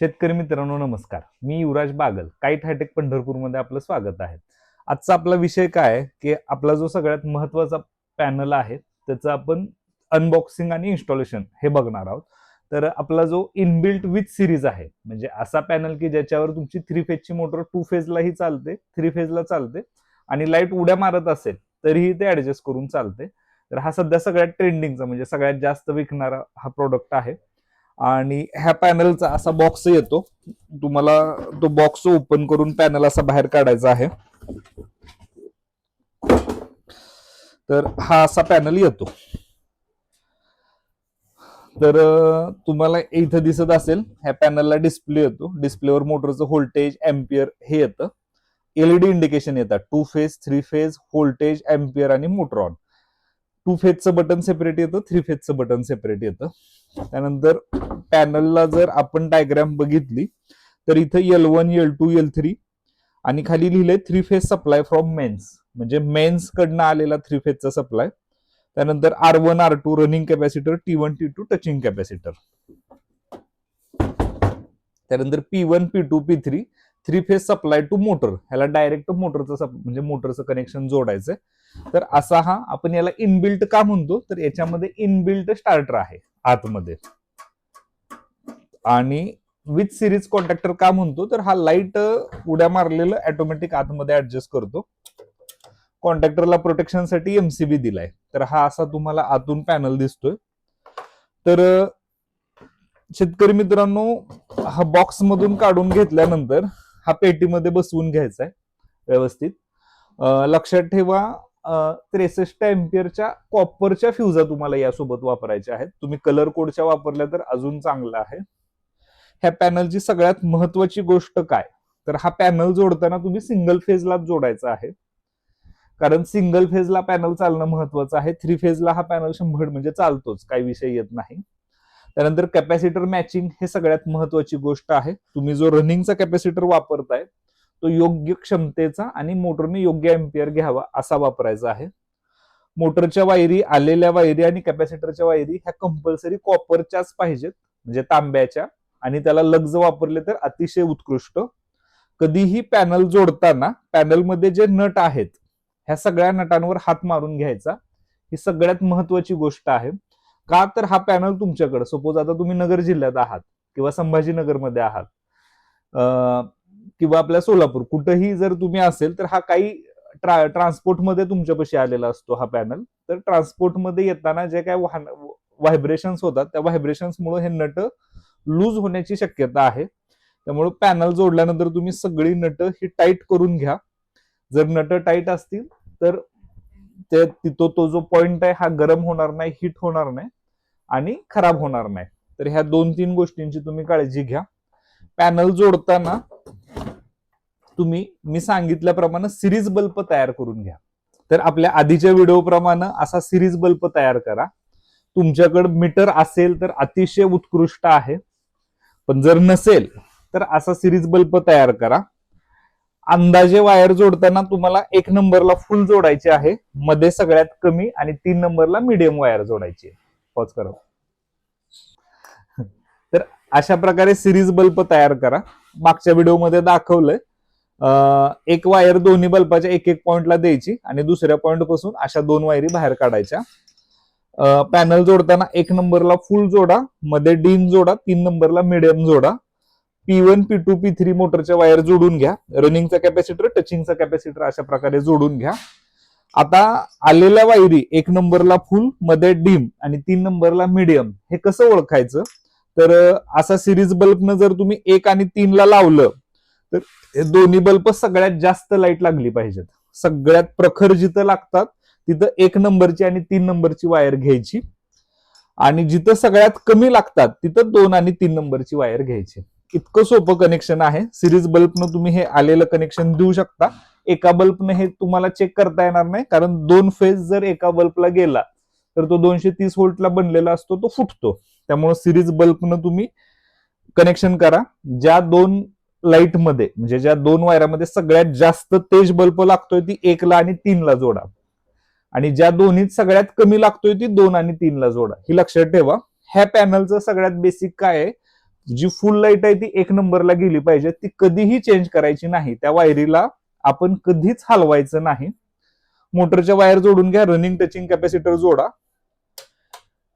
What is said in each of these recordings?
शेतकरी मित्रांनो नमस्कार. मी युवराज बागल, काईट हायटेक पंढरपूरमध्ये आपलं स्वागत आहे. आजचा आपला विषय काय आहे की आपला जो सगळ्यात महत्वाचा पॅनल आहे त्याचं आपण अनबॉक्सिंग आणि इन्स्टॉलेशन हे बघणार आहोत. तर आपला जो इनबिल्ट विथ सिरीज आहे, म्हणजे असा पॅनल की ज्याच्यावर तुमची 3 फेजची मोटर 2 फेजलाही चालते, 3 फेजला चालते आणि लाईट उड्या मारत असेल तरीही ते ऍडजस्ट करून चालते. तर हा सध्या सगळ्यात ट्रेंडिंगचा म्हणजे सगळ्यात जास्त विकणारा हा प्रोडक्ट आहे. आणि ह्या पॅनलचा असा बॉक्स येतो. तुम्हाला तो बॉक्स ओपन करून पॅनल असा बाहेर काढायचा आहे. तर हा असा पॅनल येतो. तर तुम्हाला इथं दिसत असेल ह्या पॅनलला डिस्प्ले येतो. डिस्प्लेवर मोटरचं व्होल्टेज एम्पियर हे येतं. एलईडी इंडिकेशन येतात 2 फेज 3 फेज व्होल्टेज एम्पियर आणि मोटर ऑन. 2 फेजचं बटन सेपरेट येतं, 3 फेजचं बटन सेपरेट येतं. त्यानंतर पॅनलला जर आपण डायग्राम बघितली तर इथं L1 L2 L3 आणि खाली लिहिलंय 3 फेज सप्लाय फ्रॉम मेन्स, म्हणजे मेन्स कडनं आलेला 3 फेजचा सप्लाय. त्यानंतर R1 R2 running capacitor, T1 T2 touching capacitor. त्यानंतर P1 P2 P3 3 phase supply to motor. ह्याला डायरेक्ट मोटरचं म्हणजे मोटरचं कनेक्शन जोडायचंय. तर असा हा आपण याला इनबिल्ट का म्हणतो, तर याच्यामध्ये इनबिल्ट स्टार्टर आहे आतमध्ये. आणि विथ सिरीज कॉन्टॅक्टर का म्हणतो, तर हा लाईट उड्या मारलेलं ऑटोमॅटिक आतमध्ये ऍडजस्ट करतो. कॉन्टॅक्टरला प्रोटेक्शनसाठी एमसीबी दिलाय. तर हा असा तुम्हाला आतून पॅनल दिसतोय. तर शेतकरी मित्रांनो, हा बॉक्स मधून काढून घेतल्यानंतर हा पेटीमध्ये बसवून घ्यायचा आहे व्यवस्थित. लक्षात ठेवा 63 एम्पियरच्या कॉपरच्या फ्युजा तुम्हाला यासोबत वापरायच्या आहेत. तुम्ही कलर कोडच्या वापरल्या तर अजून चांगलं आहे. ह्या पॅनलची सगळ्यात महत्वाची गोष्ट काय, तर हा पॅनल जोडताना तुम्ही सिंगल फेजलाच जोडायचा आहे. कारण सिंगल फेजला पॅनल चालणं महत्वाचं आहे. 3 फेजला हा पॅनल 100 म्हणजे चालतोच, काही विषय येत नाही. त्यानंतर कॅपॅसिटर मॅचिंग हे सगळ्यात महत्वाची गोष्ट आहे. तुम्ही जो रनिंगचा कॅपॅसिटर वापरताय तो योग्य क्षमतेचा आणि मोटरने योग्य एम्पियर घ्यावा असा वापरायचा आहे. मोटरच्या वायरी, आलेल्या वायरी आणि कॅपॅसिटरच्या वायरी ह्या कंपल्सरी कॉपरच्याच पाहिजेत, म्हणजे तांब्याच्या. आणि त्याला लग्ज वापरले तर अतिशय उत्कृष्ट. कधीही पॅनल जोडताना पॅनलमध्ये जे नट आहेत ह्या सगळ्या नटांवर हात मारून घ्यायचा. ही सगळ्यात महत्वाची गोष्ट आहे. का, तर हा पॅनल तुमच्याकडे, सपोज आता तुम्ही नगर जिल्ह्यात आहात किंवा संभाजीनगरमध्ये आहात किंवा आपल्या सोलापूर कुठेही जर तुम्ही असेल, तर हा काही ट्रान्सपोर्टमध्ये तुमच्यापाशी आलेला असतो हा पॅनल. तर ट्रान्सपोर्टमध्ये येताना जे काय व्हायब्रेशन्स होतात त्या व्हायब्रेशन्समुळे हे नट लूज होण्याची शक्यता आहे. त्यामुळे पॅनल जोडल्यानंतर तुम्ही सगळी नट ही टाईट करून घ्या. जर नट टाईट असतील तर तो जो पॉइंट आहे हा गरम होणार नाही, हिट होणार नाही आणि खराब होणार नाही. तर ह्या 2-3 गोष्टींची तुम्ही काळजी घ्या. पॅनल जोडताना तुम्ही मी सांगितल्याप्रमाणे सिरीज बल्ब तयार करून घ्या. तर आपल्या आधीच्या व्हिडिओप्रमाणे असा सिरीज बल्ब तयार करा. तुमच्याकडे मीटर असेल तर अतिशय उत्कृष्ट आहे, पण जर नसेल तर असा सिरीज बल्ब तयार करा. अंदाजे वायर जोडताना तुम्हाला 1 नंबरला फुल जोडायची आहे, मध्ये सगळ्यात कमी, आणि 3 नंबरला मीडियम वायर जोडायची आहे. पॉज करा. तर अशा प्रकारे सिरीज बल्ब तयार करा. मागच्या व्हिडिओमध्ये दाखवलंय. एक वायर दोन्ही बल्बाच्या एक पॉइंटला द्यायची आणि दुसऱ्या पॉइंट पासून अशा 2 वायरी बाहेर काढायच्या. पॅनल जोडताना 1 नंबरला फुल जोडा, मध्ये डीन जोडा, 3 नंबरला मीडियम जोडा. P1 P2 P3 मोटरच्या वायर जोडून घ्या. रनिंगचा कॅपॅसिटर, टचिंगचा कॅपॅसिटर अशा प्रकारे जोडून घ्या. आता आलेल्या वायरी 1 नंबरला फुल, मध्ये डीम आणि 3 नंबरला मीडियम हे कसं ओळखायचं, तर असा सिरीज बल्बनं जर तुम्ही 1 आणि 3 ला लावलं तर हे दोन्ही बल्ब सगळ्यात जास्त लाईट लागली पाहिजेत. सगळ्यात प्रखर जिथं लागतात तिथं 1 नंबरची आणि 3 नंबरची वायर घ्यायची, आणि जिथं सगळ्यात कमी लागतात तिथं 2 आणि 3 नंबरची वायर घ्यायची. इतकं सोपं कनेक्शन आहे. सिरीज बल्बनं तुम्ही हे आलेलं कनेक्शन देऊ शकता. एका बल्बनं हे तुम्हाला चेक करता येणार नाही, कारण 2 फेज जर एका बल्बला गेला तर तो 230 व्होल्टला बनलेला असतो, तो फुटतो. त्यामुळे सिरीज बल्बनं तुम्ही कनेक्शन करा. ज्या 2 लाईट मध्ये, म्हणजे ज्या 2 वायरामध्ये सगळ्यात जास्त तेज बल्ब लागतोय ती 1 ला आणि 3 ला जोडा, आणि ज्या दोन्हीत सगळ्यात कमी लागतोय ती 2 आणि 3 ला जोडा. ही लक्षात ठेवा. ह्या पॅनलचं सगळ्यात बेसिक काय आहे, जी फुल लाईट आहे ती 1 नंबरला गेली पाहिजे, ती कधीही चेंज करायची नाही. त्या वायरीला आपण कधीच हलवायचं नाही. मोटरच्या वायर जोडून घ्या, रनिंग टचिंग कॅपॅसिटर जोडा.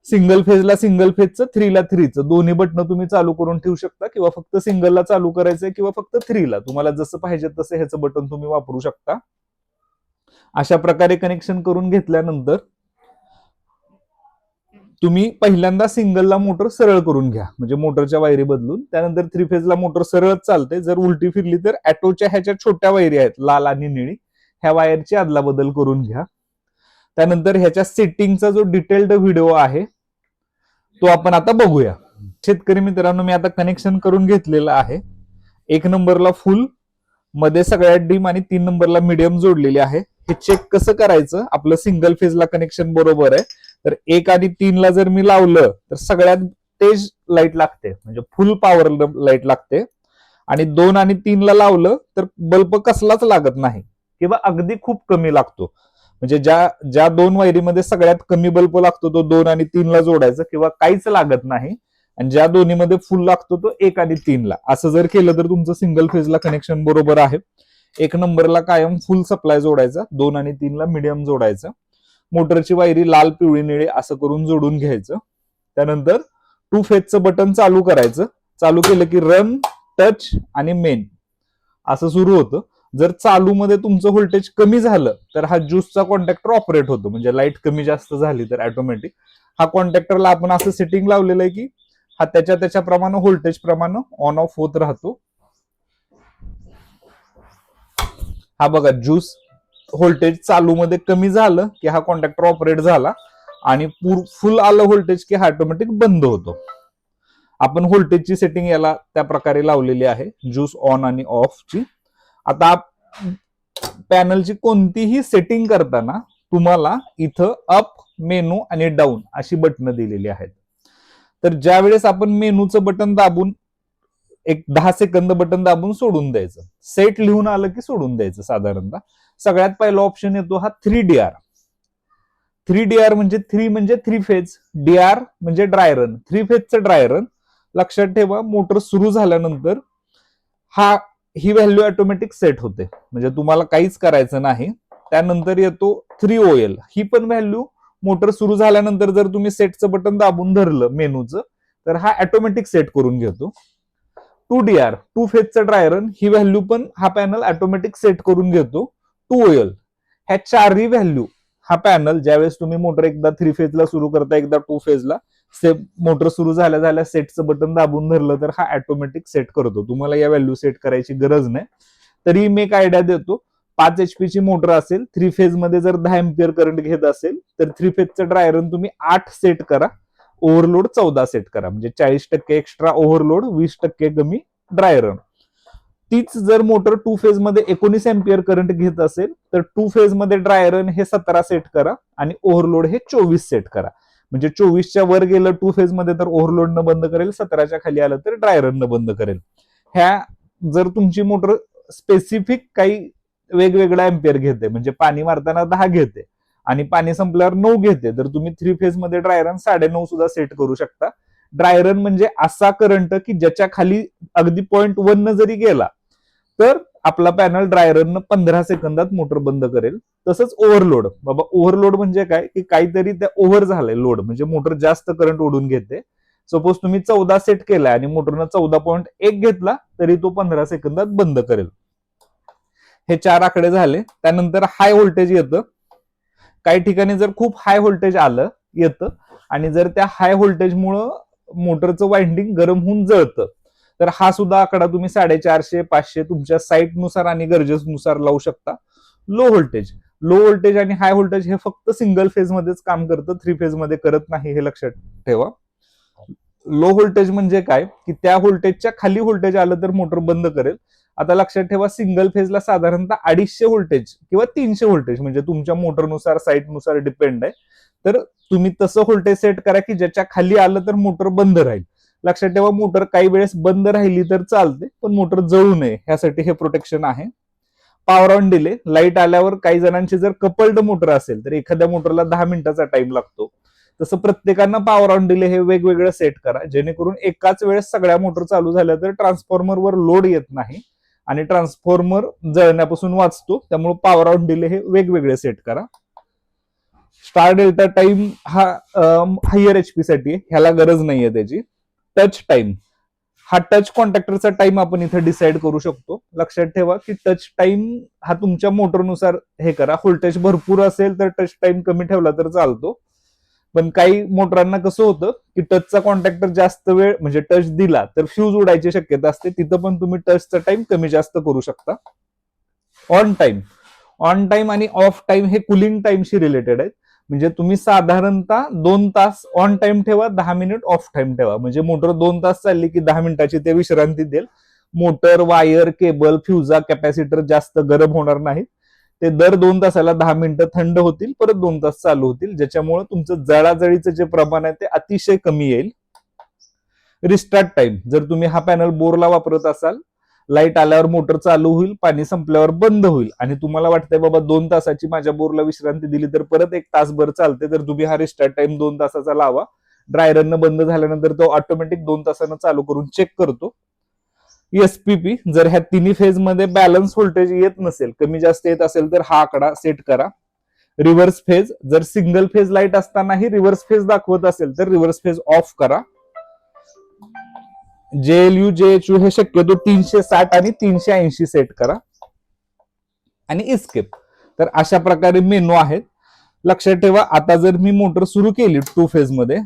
सिंगल फेजला सिंगल फेजचं, 3 ला 3चं दोन्ही बटन तुम्ही चालू करून ठेवू शकता, किंवा फक्त सिंगलला चालू करायचंय किंवा फक्त 3ला, तुम्हाला जसं पाहिजे तसं ह्याचं बटन तुम्ही वापरू शकता. अशा प्रकारे कनेक्शन करून घेतल्यानंतर तुम्ही पहिल्यांदा सिंगलला मोटर सरळ करून घ्या, म्हणजे मोटरच्या वायरी बदलून. त्यानंतर 3 फेजला मोटर सरळच चालते. जर उलटी फिरली तर ॲटोच्या ह्याच्या छोट्या वायरी आहेत, लाल आणि निळी, ह्या वायरची अदला बदल करून घ्या. त्यानंतर ह्याच्या सेटिंगचा जो डिटेल्ड व्हिडिओ आहे तो आपण आता बघूया. शेतकरी मित्रांनो, मी आता कनेक्शन करून घेतलेलं आहे. 1 नंबरला फुल, मध्ये सगळ्यात डीम आणि 3 नंबरला मीडियम जोडलेली आहे. हे चेक कसं करायचं? आपलं सिंगल फेजला कनेक्शन बरोबर आहे, तर 1 आणि 3ला जर मी लावलं तर सगळ्यात तेज लाईट लागते, म्हणजे फुल पॉवर लाईट लागते. आणि 2 आणि 3ला लावलं तर बल्ब कसलाच लागत नाही, किंवा अगदी खूप कमी लागतो. म्हणजे ज्या 2 वायरीमध्ये सगळ्यात कमी बल्ब लागतो तो 2 आणि 3ला जोडायचा, किंवा काहीच लागत नाही. आणि ज्या दोन्हीमध्ये फुल लागतो तो 1 आणि 3ला. असं जर केलं तर तुमचं सिंगल फेजला कनेक्शन बरोबर आहे. 1 नंबरला कायम फुल सप्लाय जोडायचा, 2 आणि 3ला मीडियम जोडायचं. मोटरची वायरी लाल, पिवळी, निळी असं करून जोडून घ्यायचं. त्यानंतर 2 फेजचं बटन चालू करायचं. चालू केलं की रन, टच आणि मेन असं सुरू होतं. जर चालू मध्ये तुमचं व्होल्टेज कमी झालं तर हा ज्यूसचा कॉन्टॅक्टर ऑपरेट होतो, म्हणजे लाईट कमी जास्त झाली तर ऑटोमॅटिक हा कॉन्टॅक्टरला आपण असं सेटिंग लावलेलं आहे की हा त्याच्याप्रमाणे व्होल्टेज प्रमाणे ऑन ऑफ होत राहतो. हा बघा, ज्यूस व्होल्टेज चालू मध्ये कमी झालं की हा कॉन्टॅक्टर ऑपरेट झाला, आणि फुल आलं व्होल्टेज की हा ऑटोमॅटिक बंद होतो. आपण व्होल्टेजची सेटिंग याला त्या प्रकारे लावलेली आहे, ज्यूस ऑन आणि ऑफची. आता पॅनलची कोणतीही सेटिंग करताना तुम्हाला इथं अप, मेनू आणि डाऊन अशी बटणं दिलेली आहेत. तर ज्या वेळेस आपण मेनूचं बटन दाबून एक 10 सेकंद बटन दाबून सोडून द्यायचं, सेट लिहून आलं की सोडून द्यायचं साधारणतः. सगळ्यात पहिला ऑप्शन येतो हा 3DR. 3DR म्हणजे 3 म्हणजे 3 फेज, DR म्हणजे ड्राय रन, 3 फेजचं ड्राय रन. लक्षात ठेवा, मोटर सुरू झाल्यानंतर ही व्हॅल्यू ऑटोमॅटिक सेट होते, म्हणजे तुम्हाला काहीच करायचं नाही. त्यानंतर येतो 3OL. ही पण व्हॅल्यू मोटर सुरू झाल्यानंतर जर तुम्ही सेटचं बटन दाबून धरलं मेनूचं, तर हा ऑटोमॅटिक सेट करून घेतो. 2DR, 2 फेजचं ड्राय रन, ही व्हॅल्यू पण हा पॅनल ऑटोमॅटिक सेट करून घेतो. 2OL, ह्या चारही व्हॅल्यू हा पॅनल ज्यावेळेस तुम्ही मोटर एकदा 3 फेजला सुरू करता, एकदा 2 फेजला, मोटर सुरू झाल्या सेटचं बटन दाबून धरलं तर हा ऑटोमॅटिक सेट करतो. तुम्हाला या व्हॅल्यू सेट करायची गरज नाही. तरी मी एक आयडिया देतो. 5 HP ची मोटर असेल, 3 फेज मध्ये जर 10 एम्पियर करंट घेत असेल तर 3 फेजचं ड्राय रन तुम्ही 8 सेट करा, ओव्हरलोड 14 सेट करा, म्हणजे 40% एक्स्ट्रा ओव्हरलोड, 20% कमी ड्राय रन. तीच जर मोटर 2 फेज मध्ये 19 एम्पियर करंट घेत असेल तर 2 फेज मध्ये ड्राय रन हे 17 सेट करा आणि ओव्हरलोड हे 24 सेट करा. म्हणजे 24च्या वर गेलं 2 फेज मध्ये तर ओव्हरलोड न बंद करेल, 17च्या खाली आलं तर ड्राय रन न बंद करेल. ह्या जर तुमची मोटर स्पेसिफिक काही वेगवेगळा एम्पियर घेते, म्हणजे पाणी मारताना 10 घेते आणि पाणी संपल्यावर 9 घेते, तर तुम्ही 3 फेज मध्ये ड्राय रन 9.5 सुद्धा सेट करू शकता. ड्राय रन म्हणजे असा करंट की ज्याच्या खाली अगदी 0.1 न जरी गेला तर आपला पॅनल ड्राय रन 15 सेकंदात मोटर बंद करेल. तसंच ओव्हरलोड, बाबा ओव्हरलोड म्हणजे काय की काहीतरी त्या ओव्हर झालंय लोड, म्हणजे मोटर जास्त करंट ओढून घेते. सपोज तुम्ही 14 सेट केलाय आणि मोटरनं 14.1 घेतला तरी तो 15 सेकंदात बंद करेल. हे 4 आकडे झाले. त्यानंतर हाय व्होल्टेज येतं. काही ठिकाणी जर खूप हाय व्होल्टेज आलं येतं आणि जर त्या हाय व्होल्टेजमुळं मोटरचं वाइंडिंग गरम होऊन जळतं, तर हा सुद्धा आकडा तुम्ही 450, 500 तुमच्या साईटनुसार आणि गरजेनुसार लावू शकता. लो व्होल्टेज आणि हाय व्होल्टेज हे फक्त सिंगल फेज मध्येच काम करतं, 3 फेज मध्ये करत नाही, हे लक्षात ठेवा. लो व्होल्टेज म्हणजे काय की त्या व्होल्टेजच्या खाली व्होल्टेज आलं तर मोटर बंद करेल. आता लक्षात ठेवा, सिंगल फेजला साधारणतः 250 व्होल्टेज किंवा 300 व्होल्टेज, म्हणजे तुमच्या मोटरनुसार साईटनुसार डिपेंड आहे. तर तुम्ही तसं व्होल्टेज सेट करा की ज्याच्या खाली आलं तर मोटर बंद राहील. लक्षात ठेवा, मोटर काही वेळेस बंद राहिली तर चालते, पण मोटर जळू नये ह्यासाठी हे प्रोटेक्शन आहे. पॉवर ऑन डिले, लाईट आल्यावर काही जणांची जर कपल्ड मोटर असेल तर एखाद्या मोटरला 10 मिनिटाचा टाइम लागतो. तसं प्रत्येकांना पॉवर ऑन डिले हे वेगवेगळं सेट करा, जेणेकरून एकाच वेळेस सगळ्या मोटर चालू झाल्या तर ट्रान्सफॉर्मरवर लोड येत नाही आणि ट्रान्सफॉर्मर जळण्यापासून वाचतो. त्यामुळे पॉवर ऑन डिले हे वेगवेगळे सेट करा. स्टार डेल्टा टाइम हा हायर एचपी साठी ह्याला गरज नाहीये त्याची. टच टाइम हा टच कॉन्टॅक्टरचा टाइम आपण इथे डिसाईड करू शकतो. लक्षात ठेवा की टच टाइम हा तुमच्या मोटरनुसार हे करा. व्होल्टेज भरपूर असेल तर टच टाइम कमी ठेवला तर चालतो, पण काही मोटरांना कसं होतं की टचचा कॉन्टॅक्टर जास्त वेळ म्हणजे टच दिला तर फ्यूज उडायची शक्यता असते, तिथं पण तुम्ही टचचा टाइम कमी जास्त करू शकता. ऑन टाइम आणि ऑफ टाइम हे कुलिंग टाइमशी रिलेटेड आहेत. म्हणजे तुम्ही साधारणतः 2 तास ऑन टाइम ठेवा, 10 मिनिट ऑफ टाइम ठेवा. म्हणजे मोटर 2 तास चालली की 10 मिनिटाची ते विश्रांती देईल. मोटर, वायर, केबल, फ्युजा, कॅपॅसिटर जास्त गरम होणार नाहीत. ते दर 2 तासाला 10 मिनिटं थंड होतील, परत 2 तास चालू होतील, ज्याच्यामुळे तुमचं जळाजळीचं जे प्रमाण आहे ते अतिशय कमी येईल. रिस्टार्ट टाइम जर तुम्ही हा पॅनल बोरला वापरत असाल, लाईट आल्यावर मोटर चालू होईल, पाणी संपल्यावर बंद होईल आणि तुम्हाला वाटतंय बाबा 2 तासाची माझ्या बोरला विश्रांती दिली तर परत 1 तासभर चालते, तर तुम्ही हा रिस्टार्ट टाइम 2 तासाचा लावा. ड्राय रन बंद झाल्यानंतर तो ऑटोमॅटिक 2 तासानं चालू करून चेक करतो. एसपीपी जर ह्या तिन्ही फेज मध्ये बॅलन्स व्होल्टेज येत नसेल, कमी जास्त येत असेल तर हा आकडा सेट करा. रिव्हर्स फेज जर सिंगल फेज लाईट असतानाही रिव्हर्स फेज दाखवत असेल तर रिव्हर्स फेज ऑफ करा. जेएलयू जेएचयू हे शक्यतो 360 आणि 380 सेट करा आणि इस्केप. तर अशा प्रकारे मेनू आहेत. लक्षात ठेवा, आता जर मी मोटर सुरू केली 2 फेज मध्ये,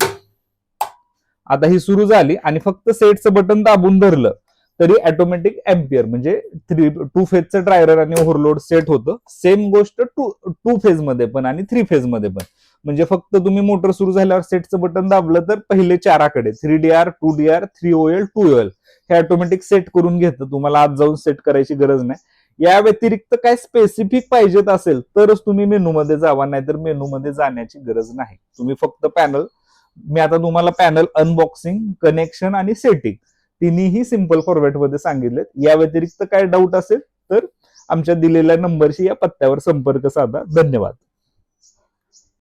आता ही सुरू झाली आणि फक्त सेटचं बटन दाबून धरलं तरी ऑटोमॅटिक एम्पियर म्हणजे 2 फेजचं ड्रायव्हर आणि ओव्हरलोड सेट होतं. सेम गोष्ट 2 फेज मध्ये पण आणि 3 फेज मध्ये पण. म्हणजे फक्त तुम्ही मोटर सुरू झाल्यावर सेटचं बटन दाबलं तर पहिले 4 आकडे 3DR, 2DR, 3OL, 2OL हे ऑटोमॅटिक सेट करून घेतं. तुम्हाला आज जाऊन सेट करायची गरज नाही. या व्यतिरिक्त काय स्पेसिफिक पाहिजेत असेल तरच तुम्ही मेनू मध्ये जावा, नाहीतर मेनू मध्ये जाण्याची गरज नाही. तुम्ही फक्त पॅनल, मी आता तुम्हाला पॅनल अनबॉक्सिंग, कनेक्शन आणि सेटिंग तिन्ही सिंपल फॉर्मॅट मध्ये सांगितलेत. या व्यतिरिक्त काय डाऊट असेल तर आमच्या दिलेल्या नंबरशी या पत्त्यावर संपर्क साधा. धन्यवाद.